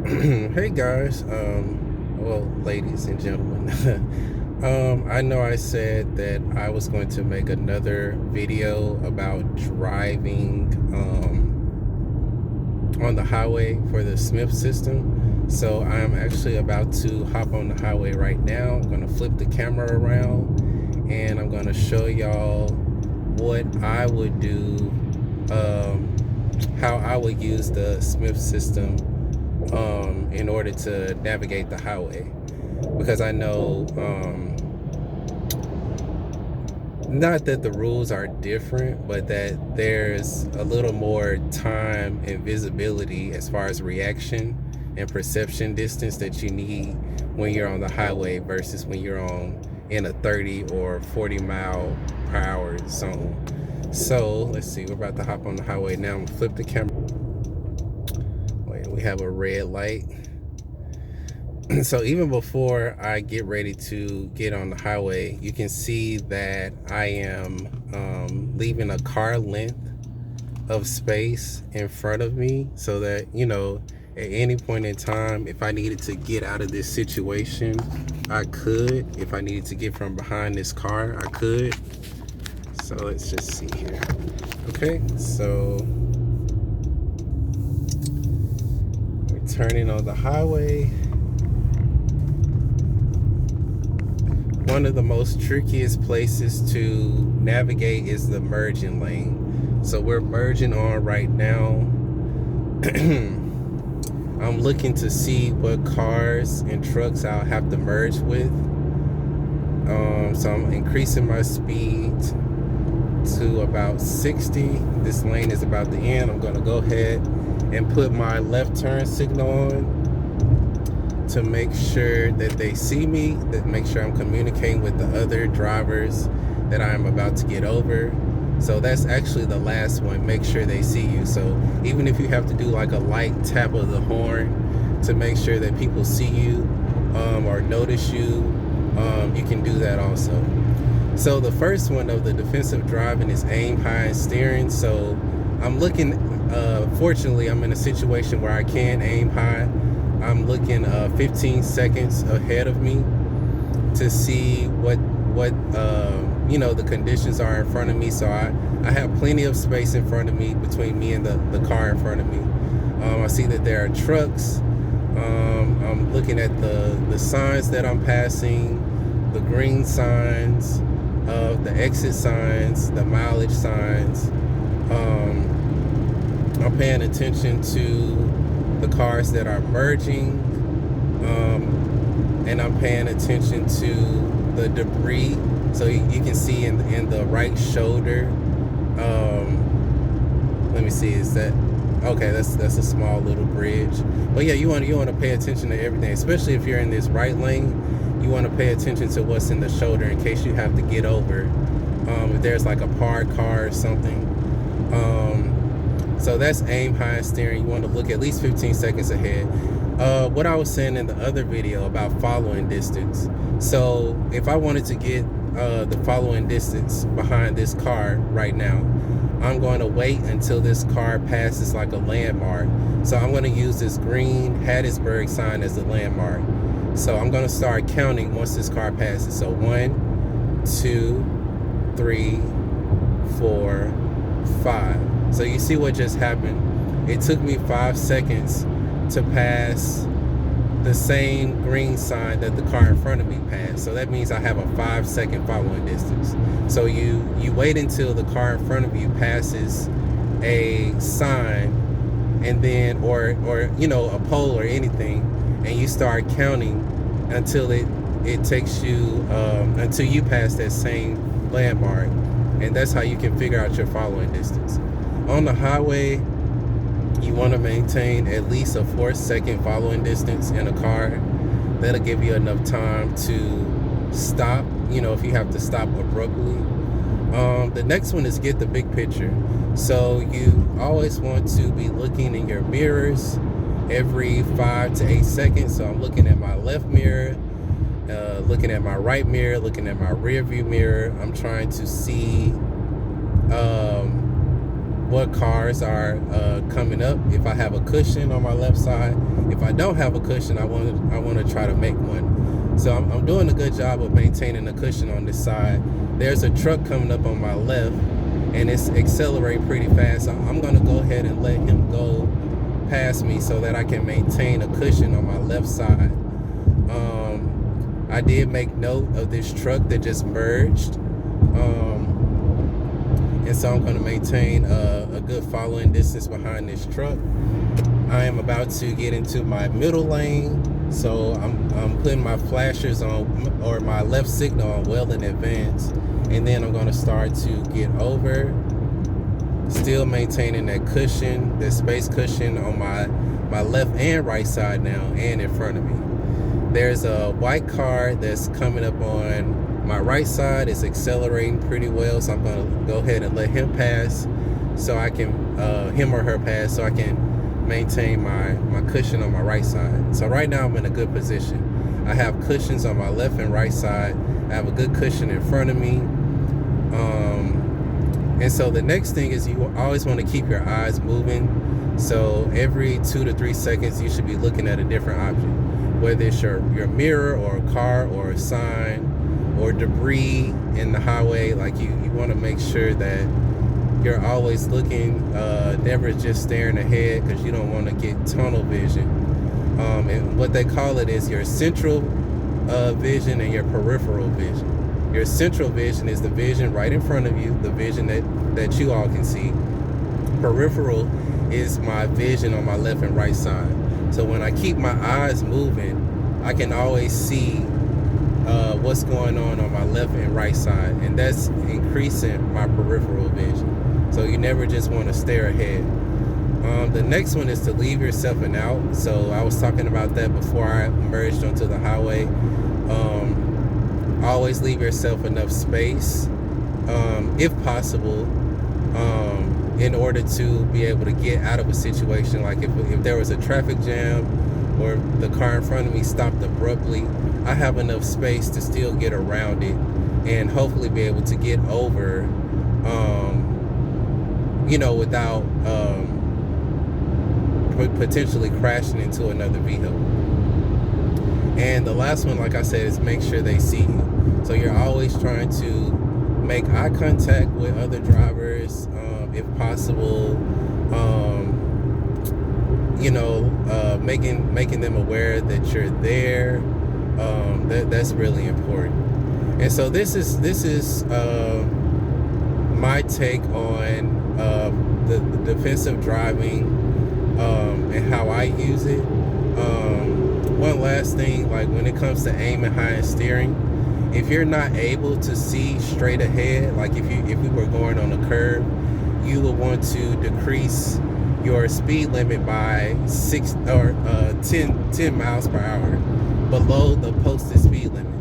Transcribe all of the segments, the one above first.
Hey guys, well, ladies and gentlemen. I know I said that I was going to make another video about driving on the highway for the Smith system. So I'm actually about to hop on the highway right now. I'm going to flip the camera around and I'm going to show y'all what I would do, how I would use the Smith system in order to navigate the highway, because I know not that the rules are different, but that there's a little more time and visibility as far as reaction and perception distance that you need when you're on the highway versus when you're in a 30 or 40 mile per hour zone. So let's see, we're about to hop on the highway now. I'm gonna flip the camera. Wait, we have a red light. So even before I get ready to get on the highway, you can see that I am leaving a car length of space in front of me, so that, you know, at any point in time, if I needed to get out of this situation, I could. If I needed to get from behind this car, I could. So let's just see here. Okay, so we're turning on the highway. One of the most trickiest places to navigate is the merging lane. So we're merging on right now. I'm looking to see what cars and trucks I'll have to merge with. So I'm increasing my speed to about 60. This lane is about to end. I'm gonna go ahead and put my left turn signal on to make sure that they see me, that make sure I'm communicating with the other drivers that I'm about to get over. So that's actually the last one, make sure they see you. So even if you have to do like a light tap of the horn to make sure that people see you or notice you, you can do that also. So the first one of the defensive driving is aim high and steering. So I'm looking, fortunately I'm in a situation where I can aim high. I'm looking 15 seconds ahead of me to see what you know, the conditions are in front of me. So I have plenty of space in front of me, between me and the car in front of me. I see that there are trucks. I'm looking at the signs that I'm passing, the green signs, the exit signs, the mileage signs. I'm paying attention to the cars that are merging, and I'm paying attention to the debris. So you can see in the right shoulder. Let me see, is that okay? That's a small little bridge. But yeah, you want to pay attention to everything, especially if you're in this right lane. You want to pay attention to what's in the shoulder in case you have to get over. If there's like a parked car or something. So that's aim high steering. You want to look at least 15 seconds ahead. What I was saying in the other video about following distance. So if I wanted to get the following distance behind this car right now, I'm going to wait until this car passes like a landmark. So I'm going to use this green Hattiesburg sign as a landmark. So I'm going to start counting once this car passes. So 1, 2, 3, 4, 5. So you see what just happened. It took me 5 seconds to pass the same green sign that the car in front of me passed. So that means I have a 5-second following distance. So you wait until the car in front of you passes a sign, and then or you know, a pole or anything, and you start counting until it takes you until you pass that same landmark. And that's how you can figure out your following distance. On the highway, you want to maintain at least a 4-second following distance in a car. That'll give you enough time to stop, you know, if you have to stop abruptly. The next one is get the big picture. So you always want to be looking in your mirrors every 5 to 8 seconds. So I'm looking at my left mirror, looking at my right mirror, looking at my rear view mirror. I'm trying to see what cars are coming up. If I have a cushion on my left side, if I don't have a cushion, I want to try to make one. So I'm doing a good job of maintaining a cushion on this side. There's a truck coming up on my left, and it's accelerating pretty fast. So I'm going to go ahead and let him go past me so that I can maintain a cushion on my left side. I did make note of this truck that just merged, and so I'm going to maintain a good following distance behind this truck. I am about to get into my middle lane, so I'm putting my flashers on, or my left signal on, well in advance, and then I'm going to start to get over, still maintaining that cushion, that space cushion on my left and right side now, and in front of me. There's a white car that's coming up on my right side. It's accelerating pretty well, so I'm going to go ahead and let him pass, so I can him or her pass, so I can maintain my cushion on my right side. So right now I'm in a good position. I have cushions on my left and right side. I have a good cushion in front of me. And so the next thing is, you always want to keep your eyes moving. So every 2 to 3 seconds, you should be looking at a different object, whether it's your mirror or a car or a sign or debris in the highway. Like you want to make sure that you're always looking, never just staring ahead, because you don't want to get tunnel vision. And what they call it is your central vision and your peripheral vision. Your central vision is the vision right in front of you, the vision that you all can see. Peripheral is my vision on my left and right side. So when I keep my eyes moving, I can always see what's going on my left and right side, and that's increasing my peripheral vision. So you never just want to stare ahead. The next one is to leave yourself an out. So I was talking about that before I merged onto the highway. Always leave yourself enough space, if possible, in order to be able to get out of a situation. Like if there was a traffic jam or the car in front of me stopped abruptly, I have enough space to still get around it and hopefully be able to get over, without potentially crashing into another vehicle. And the last one, like I said, is make sure they see you. So you're always trying to make eye contact with other drivers, if possible. Making them aware that you're there. That's really important. And so this is my take on the defensive driving, and how I use it. One last thing, like when it comes to aiming high and steering, if you're not able to see straight ahead, like if we were going on a curve, you will want to decrease your speed limit by 10 miles per hour below the posted speed limit.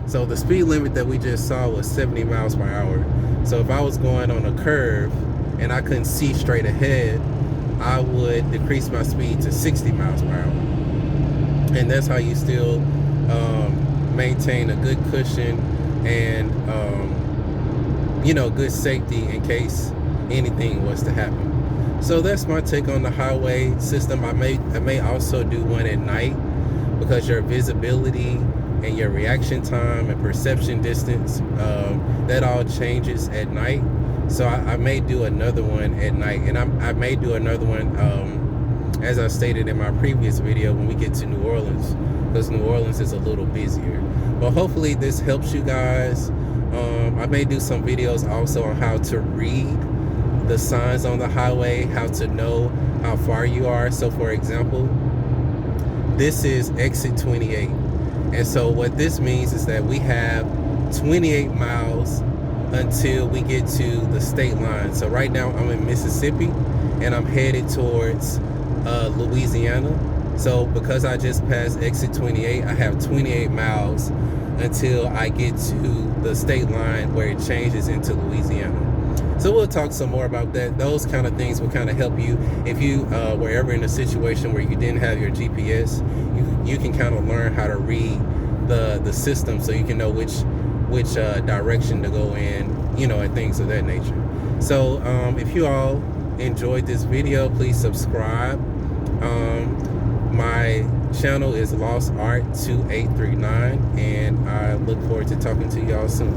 So the speed limit that we just saw was 70 miles per hour. So if I was going on a curve and I couldn't see straight ahead, I would decrease my speed to 60 miles per hour. And that's how you still maintain a good cushion and good safety in case anything was to happen. So that's my take on the highway system. I may also do one at night, because your visibility and your reaction time and perception distance, that all changes at night. So I may do another one at night, and I may do another one, as I stated in my previous video, when we get to New Orleans, because New Orleans is a little busier. But hopefully this helps you guys. I may do some videos also on how to read the signs on the highway, how to know how far you are. So for example, this is exit 28. And so what this means is that we have 28 miles until we get to the state line. So right now I'm in Mississippi and I'm headed towards Louisiana. So because I just passed exit 28, I have 28 miles until I get to the state line where it changes into Louisiana. So we'll talk some more about that. Those kind of things will kind of help you if you were ever in a situation where you didn't have your GPS. You can kind of learn how to read the system, so you can know which direction to go in, and things of that nature. So if you all enjoyed this video, please subscribe. My channel is Lost Art 2839, and I look forward to talking to y'all soon.